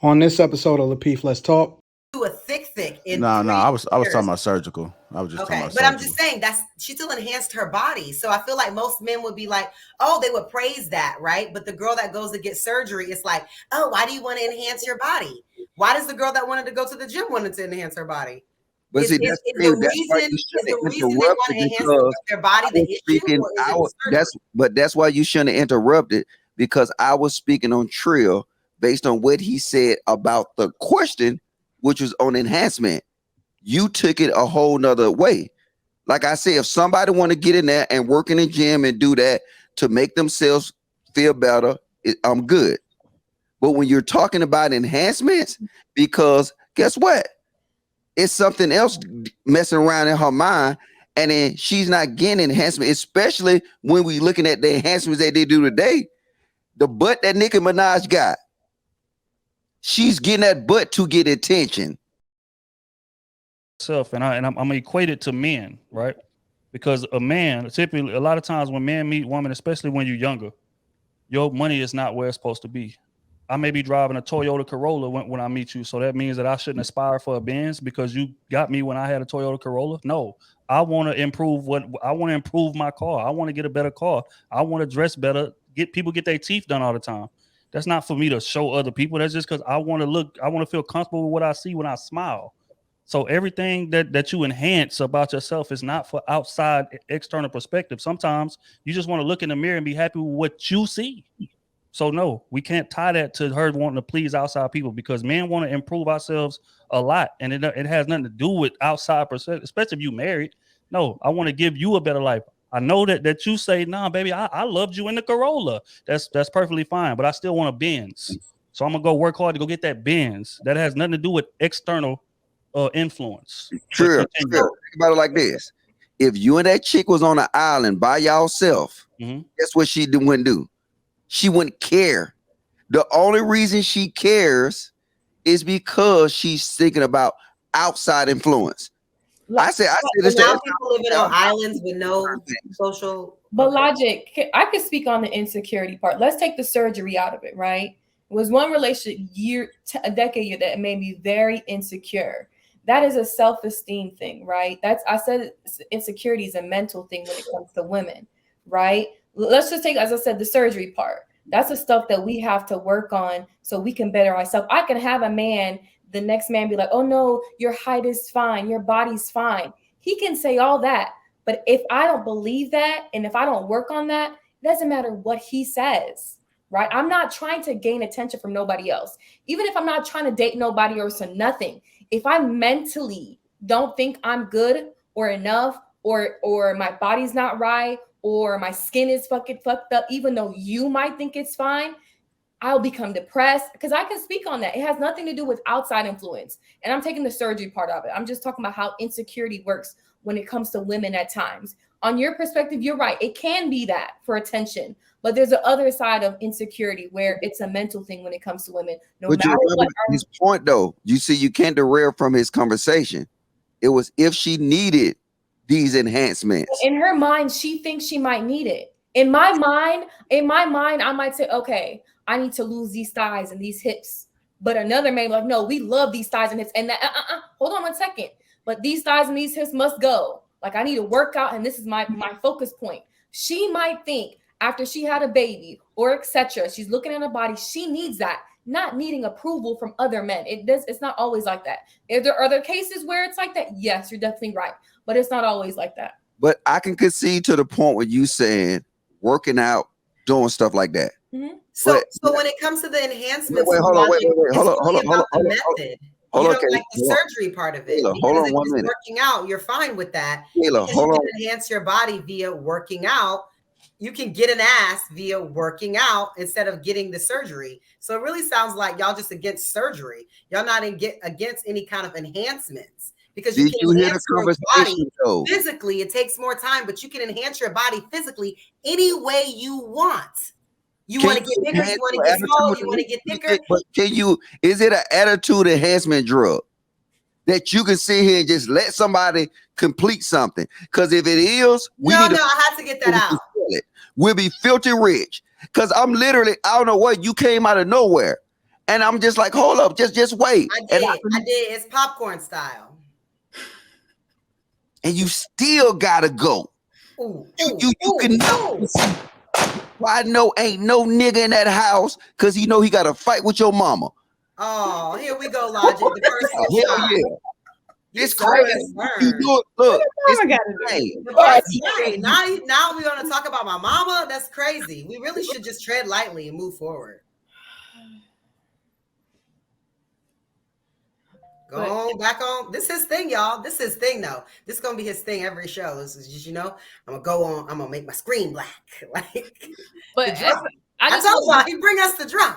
On this episode of Lapeef, Let's Talk. Do a thick in No, 3 I was years. talking about surgical. I was just talking Okay, about but I'm surgical. just saying she still enhanced her body. So I feel like most men would be like, oh, they would praise that, right? But the girl that goes to get surgery, it's like, oh, why do you want to enhance your body? Why does the girl that wanted to go to the gym wanted to enhance her body? But Is see, the reason they want to enhance their body the issue, or is it the surgery? that's why you shouldn't have interrupted, because I was speaking on Trill based on what he said about the question, which was on enhancement. You took it a whole nother way. Like I said, if somebody want to get in there and work in the gym and do that to make themselves feel better, I'm good. But when you're talking about enhancements, because guess what? It's something else messing around in her mind, and then she's not getting enhancement, especially when we looking at the enhancements that they do today. The butt that Nicki Minaj got, she's getting that butt to get attention. And I'm gonna equate it to men, right? Because a man, typically, a lot of times when men meet women, especially when you're younger, your money is not where it's supposed to be. I may be driving a Toyota Corolla when I meet you, so that means that I shouldn't aspire for a Benz because you got me when I had a Toyota Corolla. No, I want to improve my car. I want to get a better car. I want to dress better. People get their teeth done all the time. That's not for me to show other people. That's just because I want to feel comfortable with what I see when I smile. So everything that you enhance about yourself is not for outside external perspective. Sometimes you just want to look in the mirror and be happy with what you see. So no, we can't tie that to her wanting to please outside people, because men want to improve ourselves a lot, and it has nothing to do with outside perspective, especially if you married. No, I want to give you a better life. I know that you say, nah, baby, I loved you in the Corolla. That's perfectly fine, but I still want a Benz. So I'm gonna go work hard to go get that Benz. That has nothing to do with external influence. True. Think about it like this: if you and that chick was on an island by yourself, guess what she wouldn't do? She wouldn't care. The only reason she cares is because she's thinking about outside influence. I said this. Now people living on islands with no social. But Logic, I could speak on the insecurity part. Let's take the surgery out of it, right? It was one relationship a decade that made me very insecure. That is a self-esteem thing, right? I said insecurity is a mental thing when it comes to women, right? Let's just take, as I said, the surgery part. That's the stuff that we have to work on so we can better ourselves. I can have a man, the next man be like, oh no, your height is fine, your body's fine. He can say all that. But if I don't believe that, and if I don't work on that, it doesn't matter what he says, right? I'm not trying to gain attention from nobody else. Even if I'm not trying to date nobody or so nothing. If I mentally don't think I'm good or enough, or my body's not right, or my skin is fucking fucked up, even though you might think it's fine, I'll become depressed, because I can speak on that. It has nothing to do with outside influence. And I'm taking the surgery part of it. I'm just talking about how insecurity works when it comes to women at times. On your perspective, you're right. It can be that for attention, but there's the other side of insecurity where it's a mental thing when it comes to women. No matter what. His point though, you see, you can't derail from his conversation. It was if she needed these enhancements. In her mind, she thinks she might need it. In my mind, I might say, okay, I need to lose these thighs and these hips. But another man like, no, we love these thighs and hips. And that, hold on 1 second. But these thighs and these hips must go. Like, I need to work out, and this is my focus point. She might think after she had a baby or etc., she's looking at her body, she needs that, not needing approval from other men. It's not always like that. If there are other cases where it's like that, yes, you're definitely right. But it's not always like that. But I can concede to the point where you saying working out, doing stuff like that. Mm-hmm. So when it comes to the enhancements, hold on. You don't like the surgery part of it. Hold on 1 minute. Working out, you're fine with that. Kayla, hold on. Enhance your body via working out. You can get an ass via working out instead of getting the surgery. So it really sounds like y'all just against surgery. Y'all not against any kind of enhancements. Because you can enhance your body physically. It takes more time, but you can enhance your body physically any way you want. You want to get bigger, you want to get smaller, you want to get thicker. But is it an attitude enhancement drug that you can sit here and just let somebody complete something? Because if it is, I have to get that out. We'll be filthy rich. Because I'm literally, I don't know what, you came out of nowhere. And I'm just like, hold up, just wait. I did. It's popcorn style. And you still gotta go. Ooh, You can know. I know ain't no nigga in that house because he know he got to fight with your mama. Oh, here we go, Logic. The first Hell shot. yeah. It's You crazy. You do it. Look, right. Now we're gonna talk about my mama. That's crazy. We really should just tread lightly and move forward. Go back on. This is his thing, y'all. This is his thing, though. This is gonna be his thing every show. This is just, I'm gonna go on. I'm gonna make my screen black. Like, but I told y'all he bring us the drum.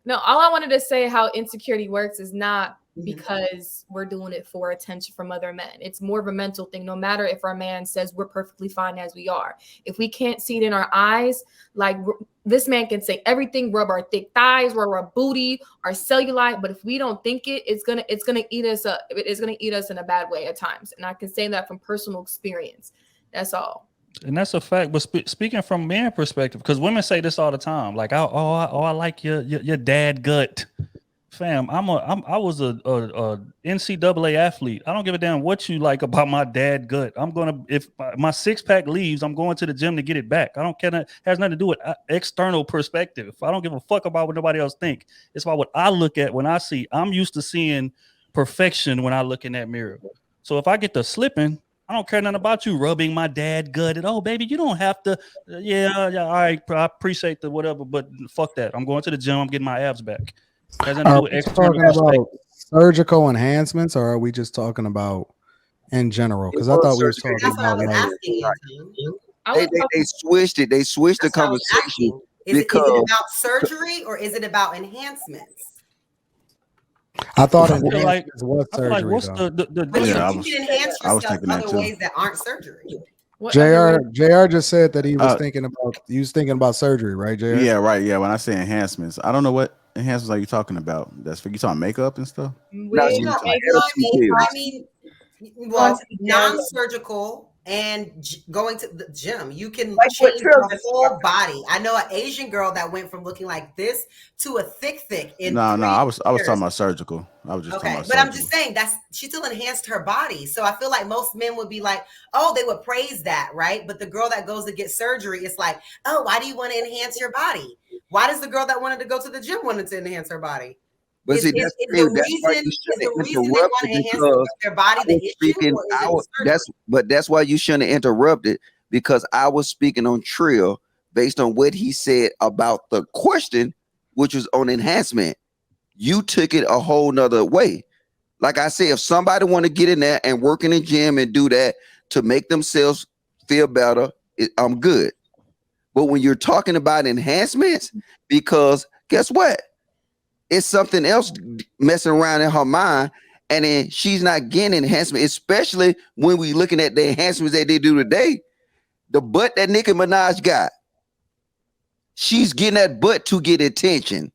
No, all I wanted to say how insecurity works is not because we're doing it for attention from other men. It's more of a mental thing. No matter if our man says we're perfectly fine as we are, if we can't see it in our eyes, like this man can say everything, rub our thick thighs, rub our booty, our cellulite, but if we don't think it, it's gonna eat us up. It's gonna eat us in a bad way at times, and I can say that from personal experience. That's all. And that's a fact. But speaking from man perspective, because women say this all the time, like, I like your dad gut, fam. I was a NCAA athlete. I don't give a damn what you like about my dad gut. If my 6-pack leaves, I'm going to the gym to get it back. I don't care. It has nothing to do with external perspective. I don't give a fuck about what nobody else think. It's about what I look at when I see. I'm used to seeing perfection when I look in that mirror. So if I get to slipping, I don't care nothing about you rubbing my dad gut. And oh, baby, you don't have to. Yeah, all right. I appreciate the whatever, but fuck that. I'm going to the gym. I'm getting my abs back. Are we talking about surgical enhancements, or are we just talking about in general? Because I thought we were talking about they switched it. They switched the conversation. Is it about surgery or is it about enhancements? I thought enhancements was surgery. Like what's you can enhance yourself other ways that aren't surgery. JR just said that he was thinking about surgery, right, JR? Yeah, right. Yeah, when I say enhancements, I don't know what enhancements are you talking about. That's for you talking makeup and stuff. Non-surgical and going to the gym. You can change your whole body. I know an Asian girl that went from looking like this to a thick. No, I was talking about surgical. I was just talking about surgical. I'm just saying she still enhanced her body. So I feel like most men would be like, oh, they would praise that, right? But the girl that goes to get surgery, it's like, oh, why do you want to enhance your body? Why does the girl that wanted to go to the gym wanted to enhance her body? But is the reason they want to enhance their body the issue? That's why you shouldn't have interrupted, because I was speaking on Trill based on what he said about the question, which was on enhancement. You took it a whole nother way. Like I said, if somebody want to get in there and work in the gym and do that to make themselves feel better, I'm good. But when you're talking about enhancements, because guess what? It's something else messing around in her mind, and then she's not getting enhancement, especially when we looking at the enhancements that they do today. The butt that Nicki Minaj got, she's getting that butt to get attention.